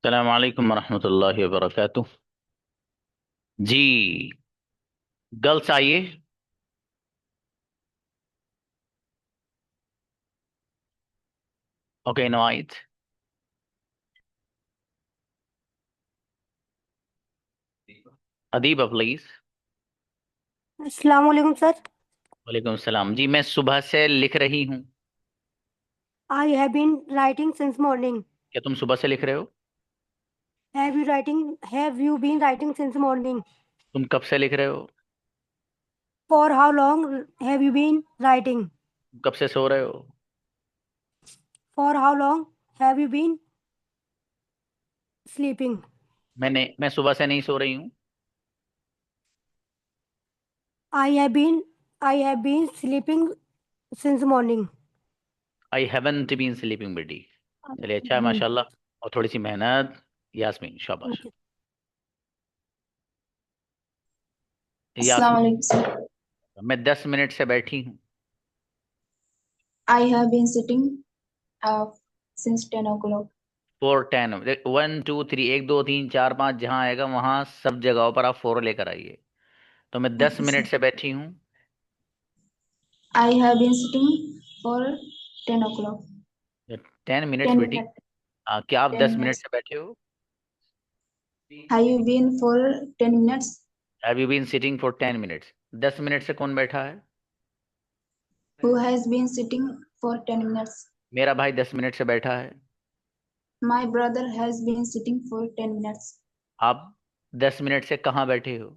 अस्सलाम वालेकुम वरहमतुल्लाहि वबरकातुह। जी, गर्ल्स आइए। ओके, नवाइद। अदीबा प्लीज। अस्सलाम वालेकुम सर। वालेकुम सलाम जी, मैं सुबह से लिख रही हूँ। I have been writing since morning. क्या तुम सुबह से लिख रहे हो? Have you been writing since morning? तुम कब से लिख रहे हो? For how long have you been writing? तुम कब से सो रहे हो? For how long have you been sleeping? मैं सुबह से नहीं सो रही हूँ। I have been I have been sleeping since morning. I haven't been sleeping बेटी। चलिए, अच्छा है माशाल्लाह। और थोड़ी सी मेहनत। यास्मीन, शाबाश। Okay. Assalamu Yasmin, alaikum, sir. मैं 10 मिनट से बैठी हूँ। I have been sitting since 10 o'clock. 4 10, 1 2 3, 1 2 3 4 5, जहाँ आएगा वहां सब जगहों पर आप 4 लेकर आइए। तो मैं दस Okay, sir. मिनट से बैठी हूँ। I have been sitting for 10 o'clock. 10 minutes 10 बेटी। minutes. क्या आप 10 10 मिनट minutes. से बैठे हो? Have you been for 10 minutes? Have you been sitting for 10 minutes? 10 minute से कौन बैठा है? Who has been sitting for 10 minutes? मेरा भाई 10 मिनट से बैठा है। My brother has been sitting for 10 minutes. आप 10 मिनट से कहाँ बैठे हो?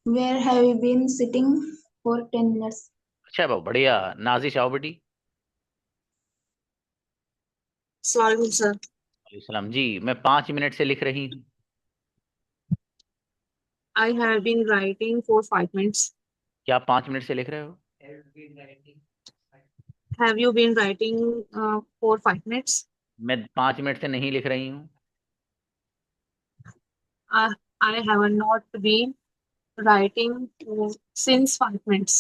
Where have you been sitting for 10 minutes? अच्छा बाबू, बढ़िया। नाजिश आओ बेटी। Assalamualaikum, sir. सलाम जी, मैं 5 मिनट से लिख रही हूँ। I have been writing for 5 minutes. क्या आप 5 मिनट से लिख रहे हो? Have you been writing for 5 minutes? मैं 5 मिनट से नहीं लिख रही हूँ। Uh, I have not been writing since 5 minutes.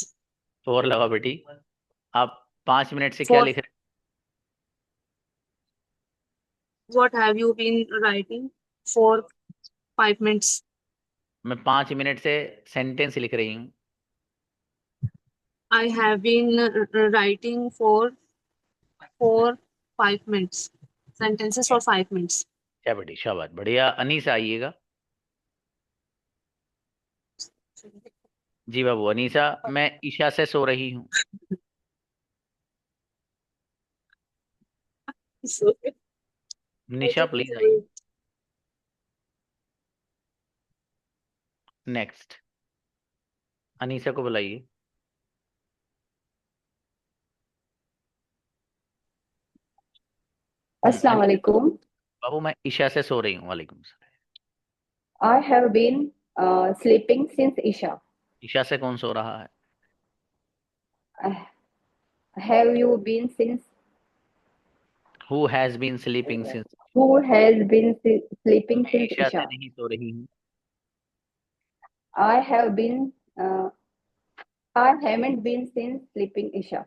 और लगाओ बेटी। आप 5 मिनट से क्या For लिख रहे what have you been writing for 5 minutes? हो? मैं 5 मिनट से सेंटेंस लिख रही हूँ। I have been writing for 5 minutes. Sentences for 5 minutes. क्या बेटी, शाबाश, बढ़िया। अनीसा आइएगा। जी बाबू, अनीसा। मैं ईशा से सो रही हूँ। So, निशा प्लीज आइए। नेक्स्ट। अनीसा को बुलाइए। Assalamu alaikum. बाबू, मैं ईशा से सो रही हूँ। वालेकुम सलाम। I have been sleeping since Isha. Isha से कौन सो रहा है? Uh, have you been since? Who has been sleeping since? Who has been sleeping मैं since ईशा से Isha? नहीं सो रही हूँ। I have been. I haven't been since sleeping Isha.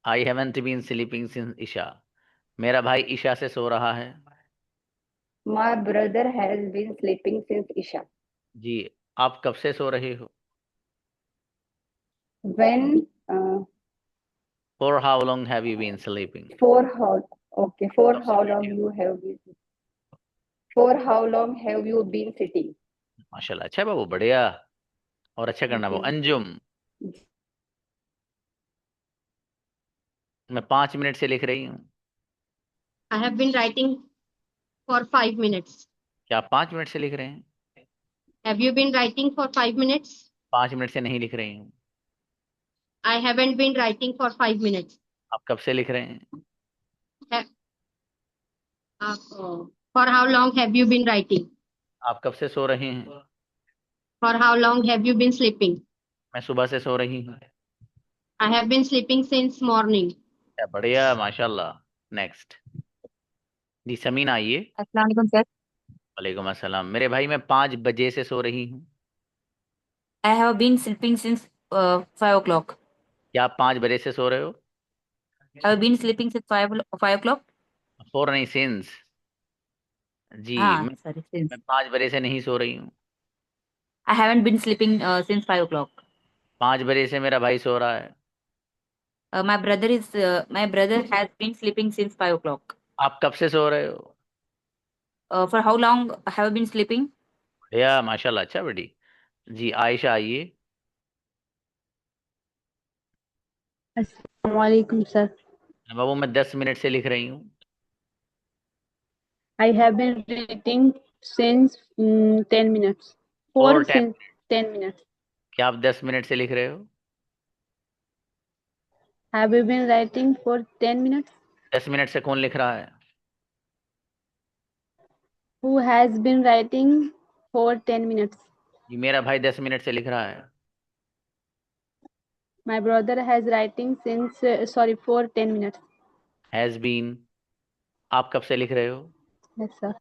I haven't been sleeping since Isha. मेरा भाई ईशा से सो रहा है। My brother has been sleeping since Isha. जी। आप कब से सो रहे हो? When? For how long have you been sleeping? For how? Okay. For कब से how बैठे long हो? you have been? For how long have you been sitting? माशाल्लाह, अच्छा है बाबू, बढ़िया। और अच्छा करना बाबू। जी अंजुम, मैं 5 मिनट से लिख रही हूँ। I have been writing for 5 minutes. क्या आप 5 मिनट से लिख रहे हैं? Have you been writing for 5 minutes? 5 minute से नहीं लिख रही हूँ। I haven't been writing for 5 minutes. आप कब से लिख रहे हैं? Ha- for how long have you been writing? आप कब से सो रहे हैं? For how long have you been sleeping? मैं सुबह से सो रही हूँ। I have been sleeping since morning. क्या बढ़िया, माशाल्लाह। नेक्स्ट। जी, समीना आइए। अस्सलाम वालेकुम सर। वालेकुम अस्सलाम। मेरे भाई, मैं 5 बजे से सो रही हूँ। I have been sleeping since 5 o'clock। क्या आप 5 बजे से सो रहे हो? I have been sleeping since 5 o'clock। For नहीं, सिंस। जी हाँ, sorry, since. मैं 5 बजे से नहीं सो रही हूँ। I haven't been sleeping since 5 o'clock. 5 बजे से मेरा भाई सो रहा है। My brother has been sleeping since 5 o'clock. आप कब से सो रहे हो? For how long have you been sleeping? या माशाल्लाह, अच्छा बेटी। जी आयशा आइए। Assalamualaikum, sir. बाबू मैं 10 मिनट से लिख रही हूँ। I have been reading since 10 minutes. और For 10, since 10 minutes. क्या आप 10 मिनट से लिख रहे हो? Have you been writing for 10 minutes? 10 minute से कौन लिख रहा है? Who has been writing for 10 minutes? जी मेरा भाई 10 मिनट से लिख रहा है। My brother has writing since, for 10 minutes. Has been, आप कब से लिख रहे हो? Yes, sir.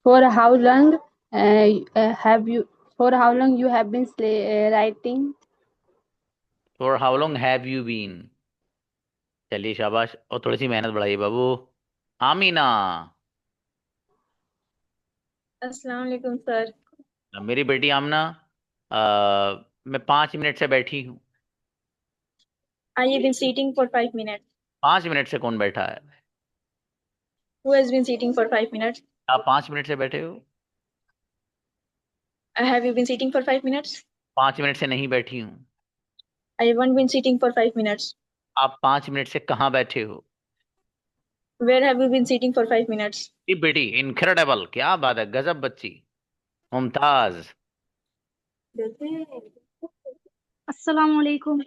For how long you have been writing? For how long have you been? चलिए शाबाश, और थोड़ी सी मेहनत बढ़ाइए बाबू। आमीना। अस्सलाम वालेकुम सर। मेरी बेटी आमना, मैं 5 मिनट से बैठी हूँ। I have been sitting for 5 minutes. 5 minute से कौन बैठा है? Who has been sitting for 5 minutes? आप 5 मिनट से बैठे हो? Have you been sitting for 5 minutes? 5 minute से नहीं बैठी हूँ। I haven't been sitting for 5 minutes. आप 5 मिनट से कहाँ बैठे हो? Where have you been sitting for 5 minutes? जी बेटी इनक्रेडिबल, क्या बात है, गजब बच्ची, मुमताज। अस्सलाम वालेकुम।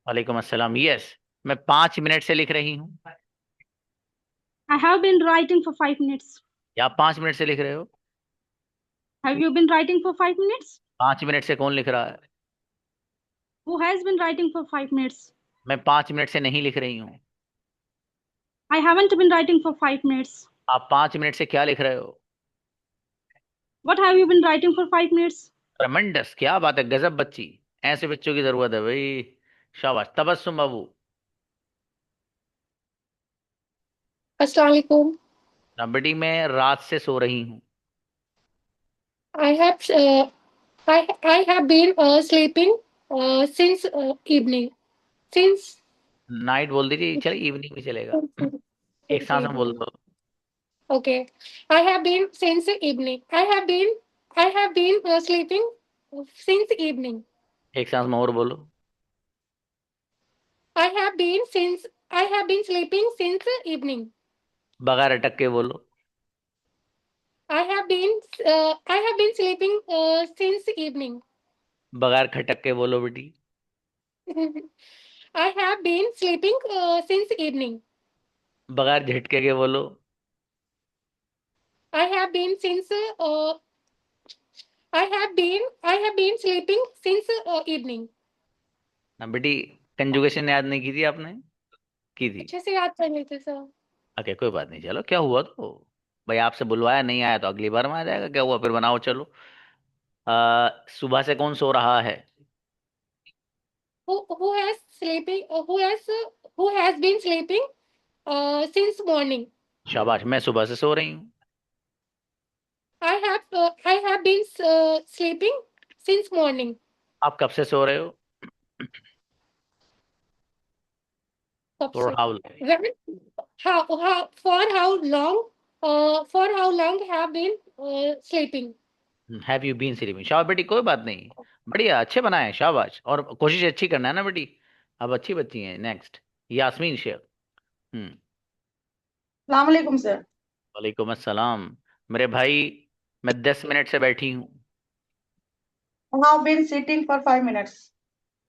वालेकुम अस्सलाम। यस, मैं 5 मिनट से लिख रही हूँ। I have been writing for 5 minutes. या आप 5 मिनट से लिख रहे हो? Have you been writing for 5 minutes? 5 minute से कौन लिख रहा है? Who has been writing for 5 minutes? मैं 5 मिनट से नहीं लिख रही हूँ। I haven't been writing for 5 minutes. आप 5 मिनट से क्या लिख रहे हो? What have you been writing for 5 minutes? Tremendous, क्या बात है, गजब बच्ची। ऐसे बच्चों की जरूरत है भाई। शाबाश। तबस्सुम बाबू। अस्सलाम वालेकुम। ना बेटी मैं रात से सो रही हूँ। I have I have been sleeping since evening. Since night बोल दीजिए, चलिए इवनिंग भी चलेगा। एक सांस में बोल दो। okay. I have been since evening. I have been sleeping since evening. एक सांस में और बोलो। I have been sleeping since evening. बगैर अटक के बोलो। I have been sleeping since evening. बगैर खटक के बोलो बेटी। I have been sleeping since evening. बगैर झटके के बोलो। I have been sleeping since evening. ना बेटी कंजुगेशन याद नहीं की थी आपने? की थी? अच्छे से याद कर लेते सर। ओके कोई बात नहीं, चलो क्या हुआ तो भाई, आपसे बुलवाया नहीं आया तो अगली बार में आ जाएगा, क्या हुआ, फिर बनाओ चलो। सुबह से कौन सो रहा है? Who has sleeping? Who has been sleeping since morning? शाबाश, मैं सुबह से सो रही हूँ। I have been sleeping since morning. आप कब से सो रहे हो? कब और से? How? For how long have been sleeping? Have you been sleeping? शाबाश बेटी, कोई बात नहीं, बढ़िया, अच्छे बनाए, शाबाश। और कोशिश अच्छी करना है ना बेटी, अब अच्छी बच्ची हैं। नेक्स्ट यास्मीन शेख। अस्सलाम वालेकुम सर। वालेकुम अस्सलाम। मेरे भाई मैं 10 मिनट से बैठी हूँ। I have been sitting for 5 minutes.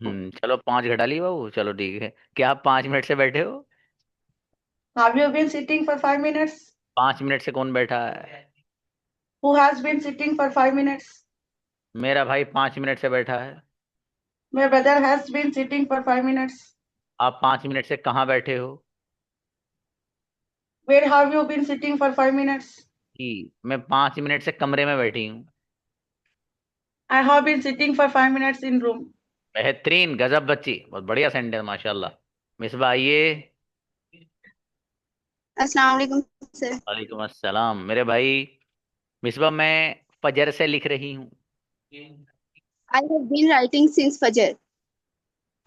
चलो 5 घटा ली बाबू, चलो ठीक है। क्या आप 5 मिनट से बैठे हो? Have you been sitting for 5 minutes? 5 minute से कौन बैठा है? Who has been sitting for 5 minutes? मेरा भाई 5 मिनट से बैठा है। My brother has been sitting for 5 minutes. आप 5 मिनट से कहाँ बैठे हो? Where have you been sitting for 5 minutes? जी मैं 5 मिनट से कमरे में बैठी हूँ। I have been sitting for 5 minutes in room. बेहतरीन, गजब बच्ची, बहुत बढ़िया सेंटेंस, माशाल्लाह। मिसबा आइए। अस्सलाम वालेकुम सर। वालेकुम अस्सलाम मेरे भाई। मिसबा मैं फजर से लिख रही हूँ। I have been writing since Fajr.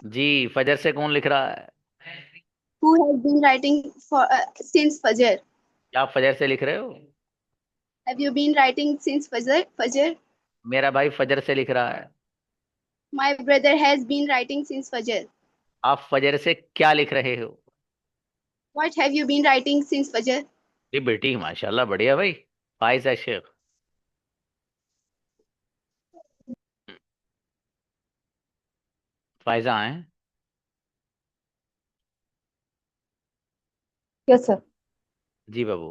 जी, फजर से कौन लिख रहा है? Who has been writing for since Fajr? क्या आप फजर से लिख रहे हो? Have you been writing since Fajr? Fajr. मेरा भाई फजर से लिख रहा है। My brother has been writing since Fajr. आप फजर से क्या लिख रहे हो? What have you been writing since Fajr? जी बेटी, माशाल्लाह, बढ़िया भाई। फाइजा शेख। फाइजा आए। Yes, sir. जी बाबू।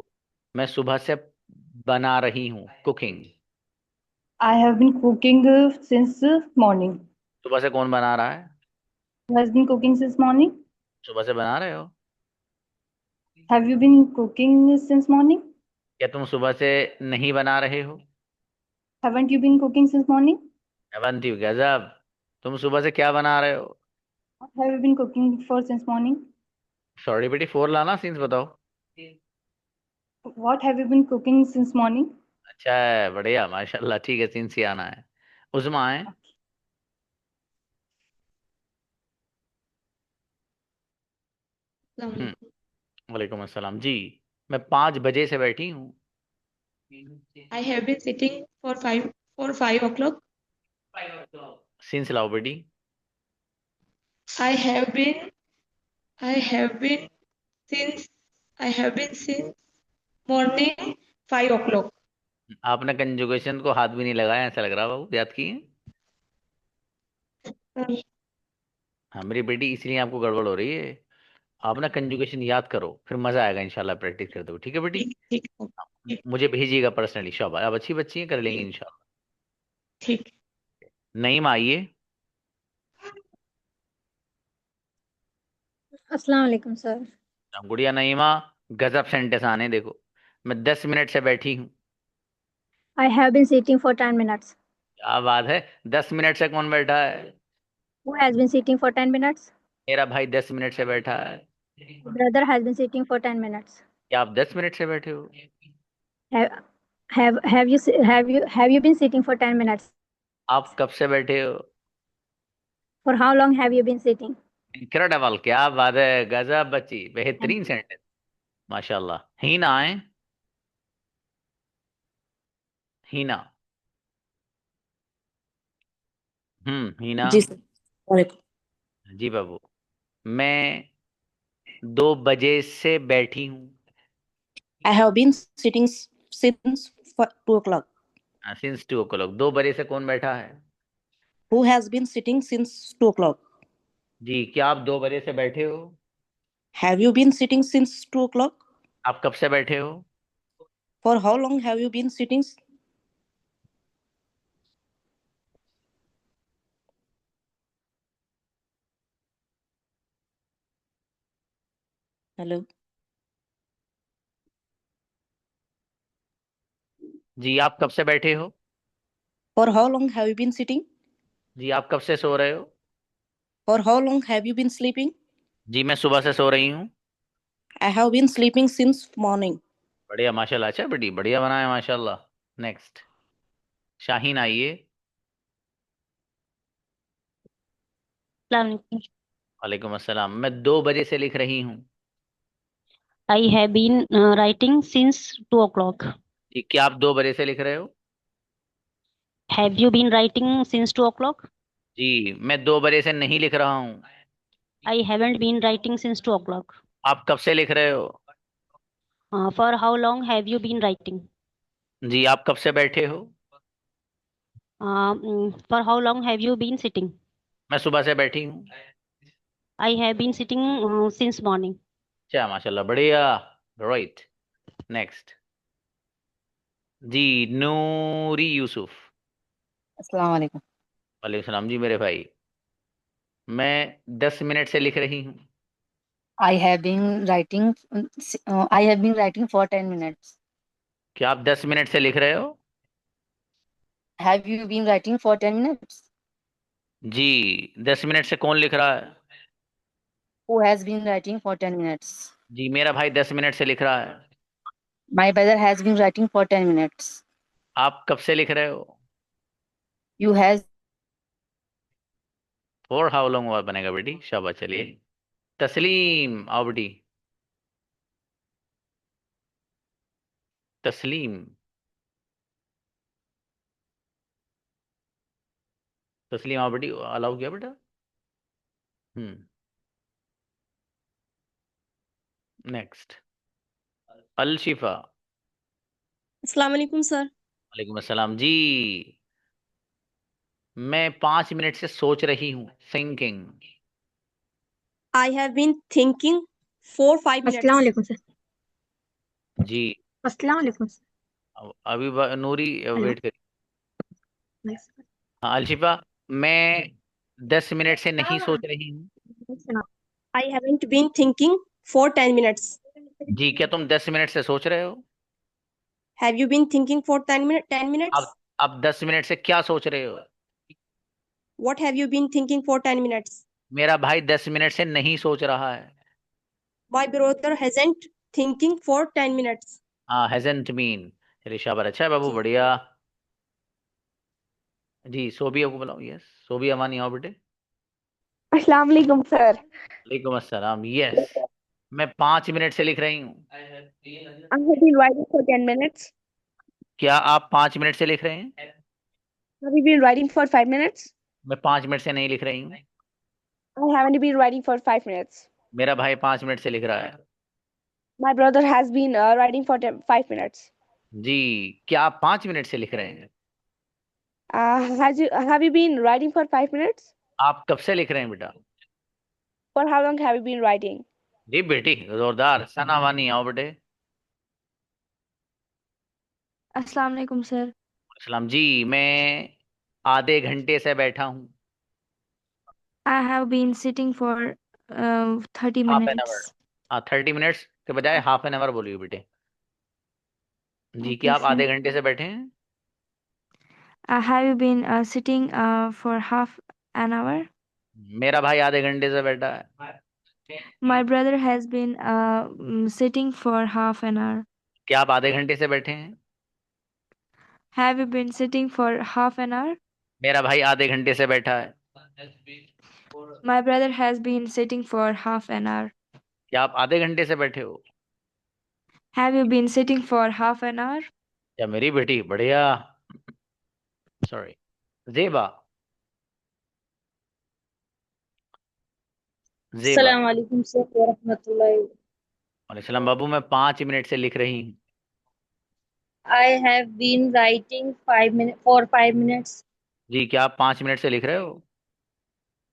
मैं सुबह से बना रही हूँ, cooking. I have been cooking since morning. सुबह से कौन बना रहा है? Who has been cooking since morning? सुबह से बना रहे हो? Have you been cooking since morning? क्या तुम सुबह से नहीं बना रहे हो? Haven't you been cooking since morning? Avanti गजब। तुम सुबह से क्या बना रहे हो? What have you been cooking for since morning? Sorry बेटी, फोर लाना, सीन्स बताओ। What have you been cooking since morning? अच्छा है, बढ़िया, माशाल्लाह, ठीक है, सीन्स ही आना है। उस्मा है। वालेकुम अस्सलाम जी। मैं 5 बजे से बैठी हूँ। I have been sitting for 5 o'clock. Scenes लाओ बेटी। I have been I have been since I have been since morning 5 o'clock. आपने कंजुगेशन को हाथ भी नहीं लगाया, ऐसा लग रहा है बाबू, याद किए? हाँ मेरी बेटी, इसलिए आपको गड़बड़ हो रही है। आप ना कंजुगेशन याद करो, फिर मजा आएगा इंशाल्लाह, प्रैक्टिस करते हुए, ठीक है बेटी? ठीक ठीक मुझे भेजिएगा पर्सनली, शाबाश, आप अच्छी बच्ची हैं, कर लेंगे इंशाल्लाह। ठीक। नईम आइए। अस्सलाम वालेकुम सर। गुड़िया नईमा, गजब सेंटेंस आने देखो। मैं 10 मिनट से बैठी हूँ। I have been sitting for 10 minutes. क्या बात है, 10 मिनट से कौन बैठा है? Who has been sitting for 10 minutes? मेरा भाई 10 मिनट से बैठा है। Brother has been sitting for 10 minutes. क्या आप 10 मिनट से बैठे हो? Have have you been sitting for 10 minutes? आप कब से बैठे हो? For how long have you been sitting? Incredible, क्या बात है, गजब बच्ची, बेहतरीन सेंटेंस, माशाल्लाह। हीना आए। हीना। हीना। जी सर। वालेकुम। जी बाबू। मैं 2 बजे से बैठी हूँ। I have been sitting since 2 o'clock. Since 2 o'clock, 2 बजे से कौन बैठा है? Who has been sitting since 2 o'clock? जी, क्या आप 2 बजे से बैठे हो? Have you been sitting since 2 o'clock? आप कब से बैठे हो? For how long have you been sitting? Hello. जी, आप कब से बैठे हो? For how long have you been sitting? जी, आप कब से सो रहे हो? For how long have you been sleeping? जी, मैं सुबह से सो रही हूँ। I have been sleeping since morning. बढ़िया, माशाल्लाह, अच्छा बेटी, बढ़िया बनाया माशाल्लाह। नेक्स्ट, शाहीन आइए। वालेकुम अस्सलाम। मैं 2 बजे से लिख रही हूँ। I have been writing since 2 o'clock. जी, क्या आप 2 बजे से लिख रहे हो? Have you been writing since 2 o'clock? जी, मैं 2 बजे से नहीं लिख रहा हूँ। I haven't been writing since 2 o'clock. आप कब से लिख रहे हो? For how long have you been writing? जी, आप कब से बैठे हो? For how long have you been sitting? मैं सुबह से बैठी हूँ। I have been sitting since morning. अच्छा, माशाल्लाह, बढ़िया, राइट। नेक्स्ट, जी, नूरी यूसुफ। अस्सलाम वालेकुम। वालेकुम सलाम जी मेरे भाई। मैं 10 मिनट से लिख रही हूँ। I have been writing. I have been writing for 10 minutes. क्या आप 10 मिनट से लिख रहे हो? Have you been writing for 10 minutes? जी, 10 मिनट से कौन लिख रहा है? who has been writing for 10 minutes. जी, मेरा भाई 10 मिनट से लिख रहा है। My brother has been writing for 10 minutes. आप कब से लिख रहे हो? You has for how long verb बनेगा बेटी, शाबाश। चलिए तस्लीम, आओ बेटी। तस्लीम, तस्लीम आओ बेटी, अलाउ किया बेटा। नेक्स्ट अल शिफा। अस्सलाम वालेकुम सर। वालेकुम अस्सलाम जी। मैं 5 मिनट से सोच रही हूँ, thinking. I have been thinking for 5 अस्सलाम minutes. वालेकुम सर। जी अस्सलाम वालेकुम सर। अभी नूरी हेलो। वेट करिए। हाँ अलशिफा, मैं 10 मिनट से नहीं सोच रही हूँ। I haven't been thinking for 10 minutes. जी, क्या तुम 10 मिनट से सोच रहे हो? Have you been thinking for 10 minutes? अब 10 मिनट से क्या सोच रहे हो? What have you been thinking for 10 minutes? मेरा भाई 10 मिनट से नहीं सोच रहा है। My brother hasn't thinking for 10 minutes. हाँ, hasn't been। चलिए शाबाश, अच्छा है बाबू, बढ़िया। जी सोबिया को बुलाओ। यस सोबिया मानी, आओ बेटे। अस्सलाम वालेकुम सर। वालेकुम अस्सलाम। यस, मैं 5 मिनट से लिख रही हूँ। I have been writing for 10 minutes. क्या आप 5 मिनट से लिख रहे हैं? Have you been writing for 5 minutes? मैं 5 मिनट से नहीं लिख रही हूँ। I haven't been writing for 5 minutes. मेरा भाई 5 मिनट से लिख रहा है। My brother has been writing for 5 minutes. जी, क्या आप 5 मिनट से लिख रहे हैं? Have you been writing for 5 minutes? आप कब से लिख रहे हैं बेटा? For how long have you been writing? जी बेटी, जोरदार। सना वानी, आओ बेटे। अस्सलाम वालेकुम सर। सलाम जी, मैं आधे घंटे से बैठा हूँ। I have been sitting for 30 half an hour. minutes. हाँ, 30 मिनट्स के बजाय हाफ एन आवर बोलिए बेटे। जी, क्या आप Okay, आधे sir. घंटे से बैठे हैं? Have you been sitting for half an hour? मेरा भाई आधे घंटे से बैठा है। My brother has been sitting for half an hour. क्या आप आधे घंटे से बैठे हैं? Have you been sitting for half an hour? मेरा भाई आधे घंटे से बैठा है। My brother has been sitting for half an hour. क्या आप आधे घंटे से बैठे हो? Have you been sitting for half an hour? क्या मेरी बेटी, बढ़िया। सॉरी जेबा। जेबा। अस्सलाम वालेकुम सर व रहमतुल्लाहि। वालेकुम सलाम बाबू, मैं 5 मिनट से लिख रही हूँ। I have been writing 5 minutes for 5 minutes. जी, क्या आप 5 मिनट से लिख रहे हो?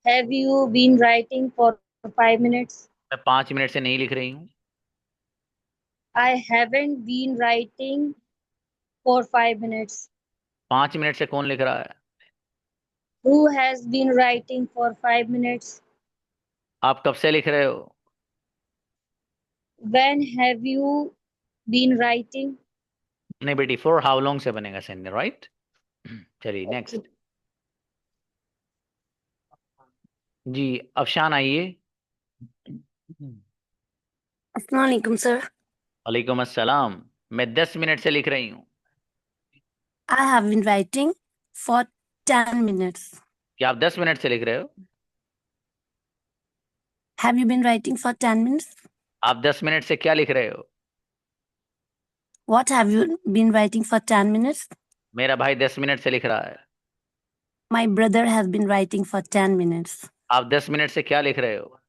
Have you been writing for 5 minutes? मैं 5 मिनट से नहीं लिख रही हूँ। I haven't been writing for 5 minutes. 5 minute से कौन लिख रहा है? Who has been writing for 5 minutes? आप कब से लिख रहे हो? When have you been writing? नहीं बेटी, फॉर हाउ लॉन्ग से बनेगा सेंटेंस, राइट। चलिए नेक्स्ट। जी अफशान आइए। अस्सलाम वालेकुम सर। वालेकुम अस्सलाम। मैं 10 मिनट से लिख रही हूँ। I have been writing for 10 minutes. क्या आप 10 मिनट से लिख रहे हो? Have you been writing for 10 minutes? आप 10 मिनट से क्या लिख रहे हो? What have you been writing for 10 minutes? मेरा भाई 10 मिनट से लिख रहा है। My brother has been writing for 10 minutes. आप 10 मिनट से क्या लिख रहे हो?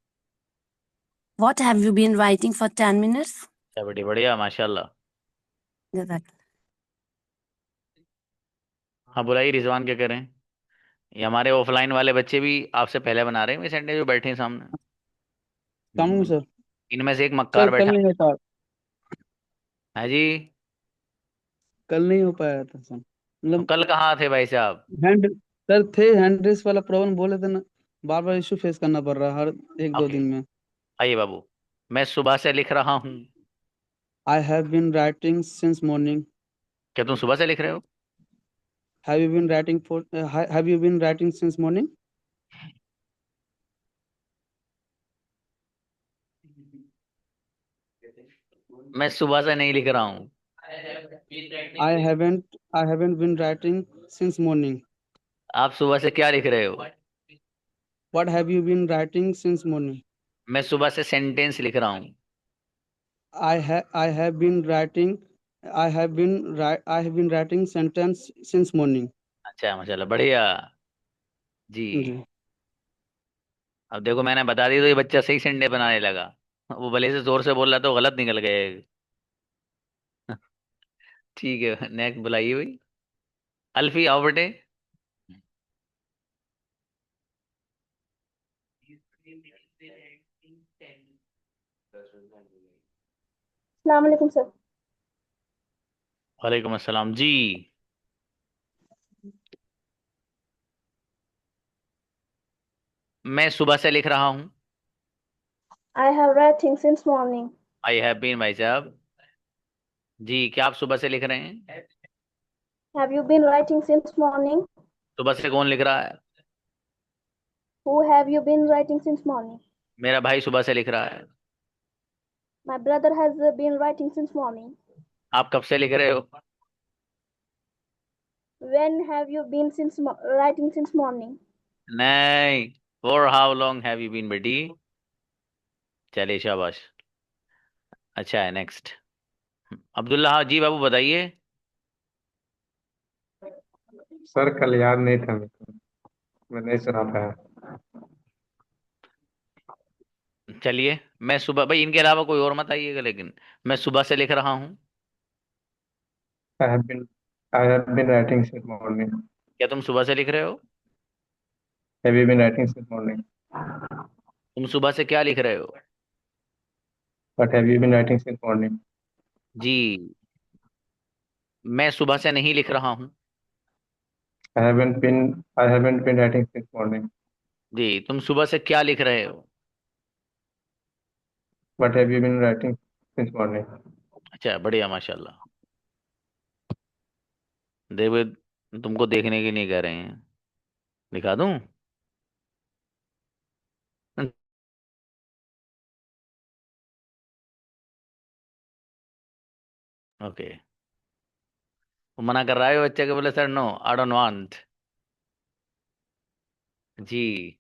What have you been writing for 10 minutes? क्या बेटी, बढ़िया, माशाल्लाह। जज़ाक। हाँ बुलाइए, रिजवान क्या करें? ये हमारे ऑफलाइन वाले बच्चे भी आपसे पहले बना रहे हैं, ये सेंटेंस जो बैठे हैं सामने। सर इनमें से एक सर मक्कार कल बैठा नहीं होता, है जी। कल नहीं हो पाया था सर, तो मतलब कल कहाँ थे भाई साहब? हैंड सर थे, हैंड रेस वाला प्रॉब्लम बोले थे ना, बार बार इशू फेस करना पड़ रहा है हर 1-2 ओके, दिन में। आइए बाबू। मैं सुबह से लिख रहा हूँ। I have been writing since morning. क्या तुम सुबह से लिख रहे हो? Have you been writing since morning? मैं सुबह से नहीं लिख रहा हूँ। I haven't been writing since morning. आप सुबह से क्या लिख रहे हो? What have you been writing since morning? मैं सुबह से सेंटेंस लिख रहा हूँ। I have been writing I have been writing sentence since morning. अच्छा, माशाल्लाह, बढ़िया जी। जी। अब देखो मैंने बता दी तो ये बच्चा सही सेंटेंस बनाने लगा। वो भले से जोर से बोल रहा तो गलत निकल गए। ठीक है, नेक्स्ट बुलाइए भाई। अल्फी आओ बेटे। अस्सलाम वालेकुम सर। वालेकुम अस्सलाम जी। मैं सुबह से लिख रहा हूँ। I have writing since morning. I have been, भाई साहब जी। क्या आप सुबह से लिख रहे हैं? Have you been writing since morning? सुबह से कौन लिख रहा है? Who have you been writing since morning? मेरा भाई सुबह से लिख रहा है। My brother has been writing since morning. आप कब से लिख रहे हो? When have you been writing since morning? नहीं, for how long have you been बेटी। चलिए शाबाश, अच्छा है। नेक्स्ट अब्दुल्ला। हाँ जी बाबू बताइए। सर कल याद नहीं था मेरे को, मैं नहीं सुना पाया। चलिए मैं सुबह, भाई इनके अलावा कोई और मत आइएगा, लेकिन मैं सुबह से लिख रहा हूँ। I have been I have been writing since morning. क्या तुम सुबह से लिख रहे हो? Have you been writing since morning. तुम सुबह से क्या लिख रहे हो? But have you been writing since morning. जी, मैं सुबह से नहीं लिख रहा हूँ। I haven't been writing since morning. जी, तुम सुबह से क्या लिख रहे हो? But have you been writing since morning. अच्छा, बढ़िया, माशाल्लाह। देखो, तुमको देखने के लिए कह रहे हैं, दिखा दूं? ओके। वो मना कर रहा है बच्चे के, बोले sir no I don't want. जी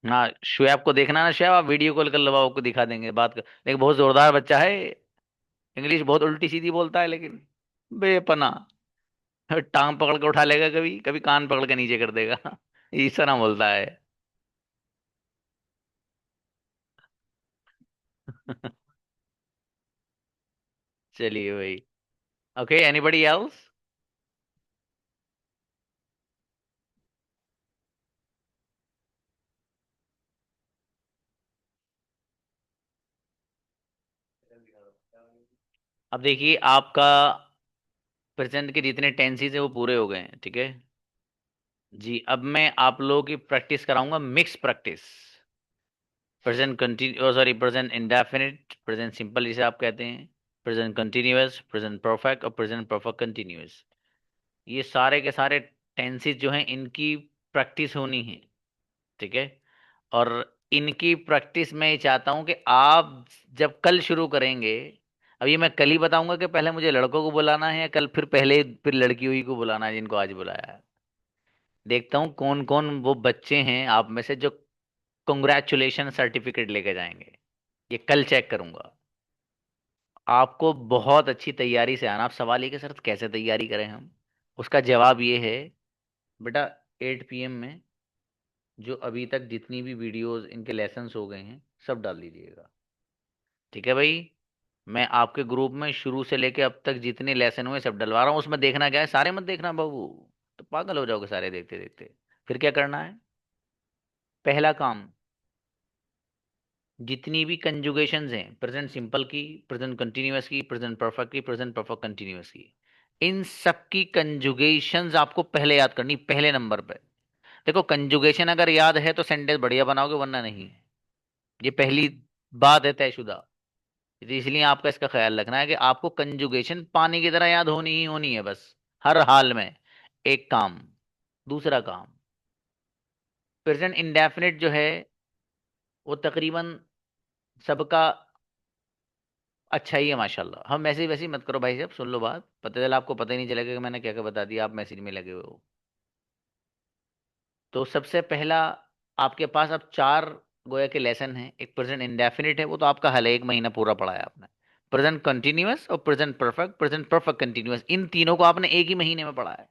हाँ, शुएब को देखना ना, शुएब आप वीडियो कॉल कर लो, आपको दिखा देंगे, बात कर। लेकिन बहुत जोरदार बच्चा है, इंग्लिश बहुत उल्टी सीधी बोलता है, लेकिन बेपना। टांग पकड़ के उठा लेगा, कभी कभी कान पकड़ के नीचे कर देगा। इस तरह बोलता है। चलिए भाई। Okay, anybody else? अब देखिए, आपका प्रेजेंट के जितने टेंसेस है वो पूरे हो गए हैं, ठीक है जी। अब मैं आप लोगों की प्रैक्टिस कराऊंगा, mix practice. Present continue, sorry, present indefinite, present simple जिसे आप कहते हैं, प्रेजेंट कंटिन्यूअस, प्रेजेंट परफेक्ट और प्रेजेंट परफेक्ट कंटिन्यूअस। ये सारे के सारे टेंसेस जो हैं, इनकी प्रैक्टिस होनी है, ठीक है। और इनकी प्रैक्टिस मैं ये चाहता हूं कि आप जब कल शुरू करेंगे, अब ये मैं कल ही बताऊंगा कि पहले मुझे लड़कों को बुलाना है, या कल फिर पहले फिर लड़कियों ही को बुलाना है जिनको आज बुलाया है। देखता हूँ कौन कौन वो बच्चे हैं आप में से जो कंग्रेचुलेशन सर्टिफिकेट लेके जाएंगे। ये कल चेक करूंगा। आपको बहुत अच्छी तैयारी से आना। आप सवाल ये कि सर कैसे तैयारी करें हम, उसका जवाब ये है बेटा, 8 PM में जो अभी तक जितनी भी वीडियोस इनके लेसन्स हो गए हैं सब डाल दीजिएगा, ठीक है भाई। मैं आपके ग्रुप में शुरू से लेके अब तक जितने लेसन हुए सब डलवा रहा हूँ। उसमें देखना क्या है, सारे मत देखना बाबू, तो पागल हो जाओगे सारे देखते देखते। फिर क्या करना है? पहला काम, जितनी भी कंजुगेशंस हैं, प्रेजेंट सिंपल की, प्रेजेंट कंटिन्यूअस की, प्रेजेंट परफेक्ट की, प्रेजेंट परफेक्ट कंटिन्यूअस की, इन सब की कंजुगेशंस आपको पहले याद करनी, पहले नंबर पे। देखो, कंजुगेशन अगर याद है तो सेंटेंस बढ़िया बनाओगे, वरना नहीं। ये पहली बात है तयशुदा। तो इसलिए आपका इसका ख्याल रखना है कि आपको कंजुगेशन पानी की तरह याद होनी ही होनी है, बस हर हाल में। एक काम। दूसरा काम, प्रेजेंट इंडेफिनिट जो है वो तकरीबन सबका अच्छा ही है माशाल्लाह। हम वैसे ही मत करो भाई साहब, सुन लो बात, पता चला आपको पता ही नहीं चलेगा कि मैंने क्या क्या बता दिया, आप मैसेज में लगे हुए हो। तो सबसे पहला, आपके पास अब 4 गोया के लेसन हैं। एक प्रेजेंट इंडेफिनिट है, वो तो आपका हल है, 1 महीना पूरा पढ़ा है आपने। प्रेजेंट कंटिन्यूअस और present perfect, present perfect continuous, इन तीनों को आपने एक ही महीने में पढ़ा है।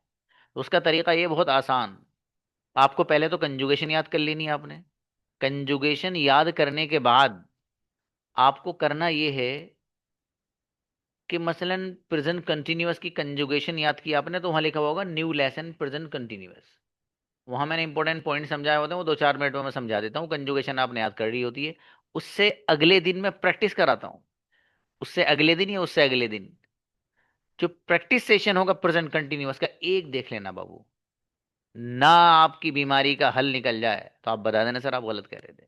तो उसका तरीका ये बहुत आसान। आपको पहले तो कंजुगेशन याद कर लेनी है आपने। कंजुगेशन याद करने के बाद आपको करना ये है कि मसलन प्रेजेंट कंटिन्यूअस की कंजुगेशन याद की आपने, तो वहां लिखा हुआ होगा न्यू लेसन प्रेजेंट कंटिन्यूअस। वहां मैंने इंपॉर्टेंट पॉइंट समझाए होते हैं, वो 2-4 मिनट में मैं समझा देता हूँ। कंजुगेशन आपने याद कर रही होती है, उससे अगले दिन मैं प्रैक्टिस कराता हूँ। उससे अगले दिन या उससे अगले दिन जो प्रैक्टिस सेशन होगा प्रेजेंट कंटिन्यूअस का, एक देख लेना बाबू। ना आपकी बीमारी का हल निकल जाए तो आप बता देना सर आप गलत कह रहे थे।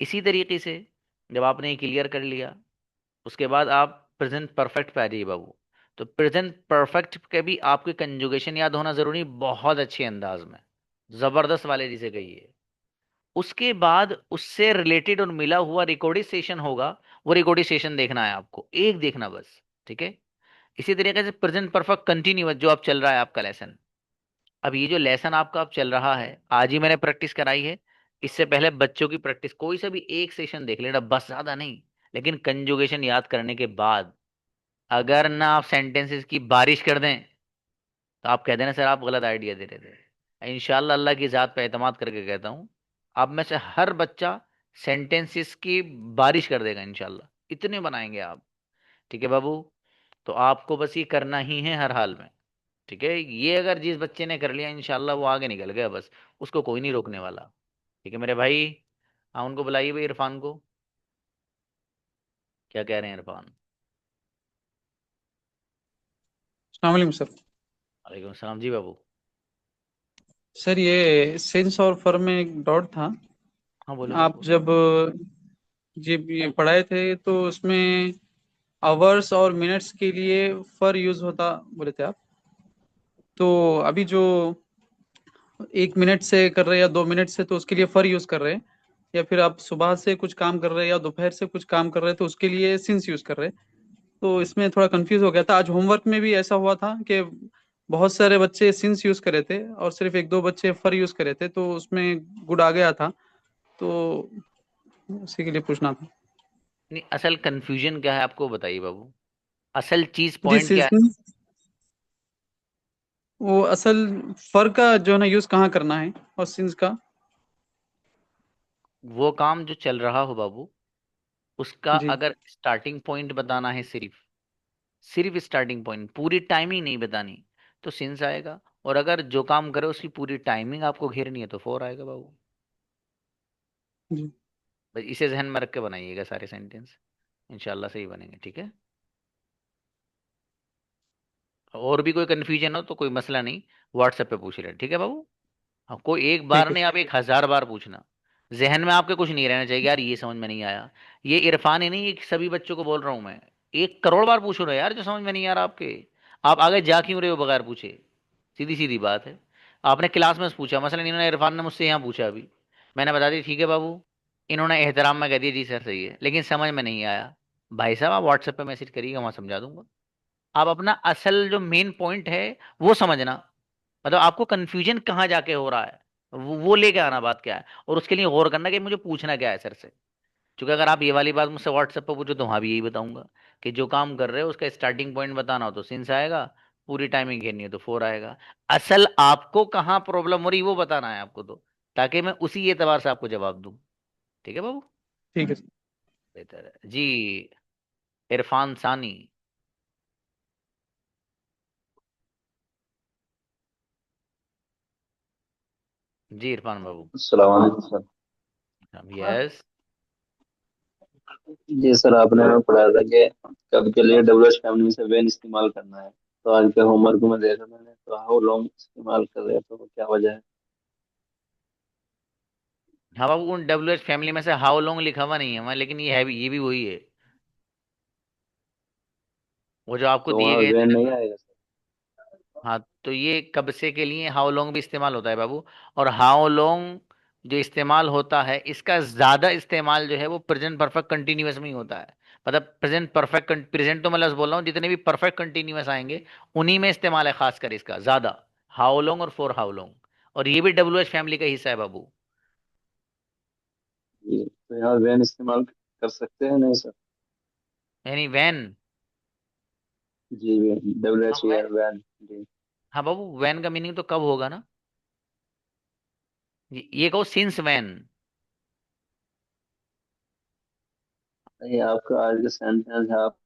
इसी तरीके से जब आपने ये क्लियर कर लिया, उसके बाद आप प्रेजेंट परफेक्ट पे आ जाइए बाबू। तो प्रेजेंट परफेक्ट के भी आपके कंजुगेशन याद होना जरूरी, बहुत अच्छे अंदाज में, जबरदस्त वाले जिसे कहिए। उसके बाद उससे रिलेटेड और मिला हुआ रिकॉर्डिंग सेशन होगा, वो रिकॉर्डिंग सेशन देखना है आपको, एक देखना बस, ठीक है। इसी तरीके से प्रेजेंट परफेक्ट कंटिन्यूअस जो अब चल रहा है आपका लेसन, अब ये जो लेसन आपका अब चल रहा है, आज ही मैंने प्रैक्टिस कराई है। इससे पहले बच्चों की प्रैक्टिस कोई सा भी एक सेशन देख लेना बस, ज्यादा नहीं। लेकिन कंजुगेशन याद करने के बाद अगर ना आप सेंटेंसेस की बारिश कर दें तो आप कह देना सर आप गलत आइडिया दे रहे थे। इंशाल्लाह अल्लाह की ज़ात पे एतमाद करके कहता हूँ, आप में से हर बच्चा सेंटेंसेस की बारिश कर देगा इंशाल्लाह, इतने बनाएंगे आप, ठीक है बाबू। तो आपको बस ये करना ही है हर हाल में, ठीक है। ये अगर जिस बच्चे ने कर लिया इंशाल्लाह वो आगे निकल गया बस, उसको कोई नहीं रोकने वाला, ठीक है मेरे भाई। हाँ उनको बुलाइए भाई, इरफान को। क्या कह रहे हैं इरफान? अस्सलाम वालेकुम सर। वालेकुम सलाम जी बाबू। सर ये सेंस और फॉर्म में एक डाउट था। हाँ बोलो आप बाबू। जब ये पढ़ाए थे तो उसमें आवर्स और मिनट्स के लिए फर यूज होता बोले थे आप। तो अभी जो 1 मिनट से कर रहे हैं या 2 मिनट से, तो उसके लिए फर यूज कर रहे हैं, या फिर आप सुबह से कुछ काम कर रहे हैं या दोपहर से कुछ काम कर रहे हैं तो उसके लिए सिंस यूज कर रहे हैं। तो इसमें थोड़ा कंफ्यूज हो गया था। आज होमवर्क में भी ऐसा हुआ था कि बहुत सारे बच्चे सिंस यूज करे थे और सिर्फ 1-2 बच्चे फर यूज करे थे, तो उसमें गुड आ गया था। तो उसी के लिए पूछना था। नहीं, असल कंफ्यूजन क्या है आपको बताइए बाबू, असल चीज जी पॉइंट क्या है? सिंस, वो असल फर का जो है ना यूज कहाँ करना है और सिंस का। वो काम जो चल रहा हो बाबू, उसका जी अगर स्टार्टिंग पॉइंट बताना है, सिर्फ सिर्फ स्टार्टिंग पॉइंट, पूरी टाइमिंग नहीं बतानी, तो सिंस आएगा। और अगर जो काम करे उसकी पूरी टाइमिंग आपको घेरनी है तो फोर आएगा बाबू। जी बस इसे ध्यान में रख के बनाइएगा सारे सेंटेंस, इंशाल्लाह सही बनेंगे, ठीक है। और भी कोई कन्फ्यूजन हो तो कोई मसला नहीं, व्हाट्सएप पे पूछ रहे, ठीक है बाबू। हाँ, कोई एक बार ठीक है। नहीं, आप 1000 बार पूछना। जहन में आपके कुछ नहीं रहना चाहिए यार ये समझ में नहीं आया। ये इरफान ही नहीं, ये सभी बच्चों को बोल रहा हूं मैं, 1 करोड़ बार पूछो ना यार जो समझ में नहीं आ रहा आपके। आप आगे जा क्यों रहे हो बगैर पूछे? सीधी सीधी बात है। आपने क्लास में पूछा, मसलन इन्होंने, इरफान ने मुझसे यहाँ पूछा अभी, मैंने बता दी ठीक है बाबू, इन्होंने एहतराम में कह दिया जी सर सही है, लेकिन समझ में नहीं आया। भाई साहब आप व्हाट्सएप पे मैसेज करिएगा, वहां समझा दूंगा। आप अपना असल जो मेन पॉइंट है वो समझना, मतलब आपको कंफ्यूजन कहाँ जाके हो रहा है, वो लेके आना बात क्या है, और उसके लिए गौर करना कि मुझे पूछना क्या है सर से। क्योंकि अगर आप ये वाली बात मुझसे व्हाट्सएप पर पूछो तो वहां भी यही बताऊंगा कि जो काम कर रहे हो उसका स्टार्टिंग पॉइंट बताना हो तो सिंस आएगा, पूरी टाइमिंग घेरनी है तो फोर आएगा। असल आपको कहाँ प्रॉब्लम हो रही वो बताना है आपको, तो ताकि मैं उसी एतबार से आपको जवाब दूं, ठीक है बाबू। ठीक है। बेहतर है जी। इरफान सानी। जी इरफान बाबू। अस्सलाम वालेकुम सर। यस। जी सर, आपने हमें पढ़ाया था कि कब के लिए डब्ल्यूएच फैमिली से वेन इस्तेमाल करना है। तो आज के होमवर्क में देखा मैंने, तो हाउ लॉन्ग इस्तेमाल कर रहे हैं, तो क्या वजह है? हाँ बाबू, उन डब्ल्यू एच फैमिली में से हाउ लॉन्ग लिखा हुआ नहीं है वहाँ, लेकिन ये है भी, ये भी वही है, वो जो आपको तो दिए वहाँ गए थे वेन ना। नहीं आएगा सर? हाँ तो ये कब से के लिए हाउ लॉन्ग भी इस्तेमाल होता है बाबू। और हाउ लॉन्ग जो इस्तेमाल होता है, इसका ज्यादा इस्तेमाल जो है वो प्रेजेंट परफेक्ट कंटिन्यूअस में ही होता है। मतलब प्रेजेंट परफेक्ट, प्रेजेंट तो मैं लफ्ज बोल रहा हूँ, जितने भी परफेक्ट कंटिन्यूअस आएंगे उन्हीं में इस्तेमाल है खासकर इसका ज्यादा, हाउ लॉन्ग और फॉर हाउ लॉन्ग। और ये भी डब्ल्यू एच फैमिली का हिस्सा है बाबू। जी, तो यहाँ वैन इस्तेमाल कर सकते हैं नहीं सर? यानी वैन। जी डब्ल्यू हाँ H A when, N when जी। हाँ बाबू वैन का मीनिंग तो कब होगा ना, ये कहो सिंस वैन। नहीं, आपका आज का सेंटेंस है, आप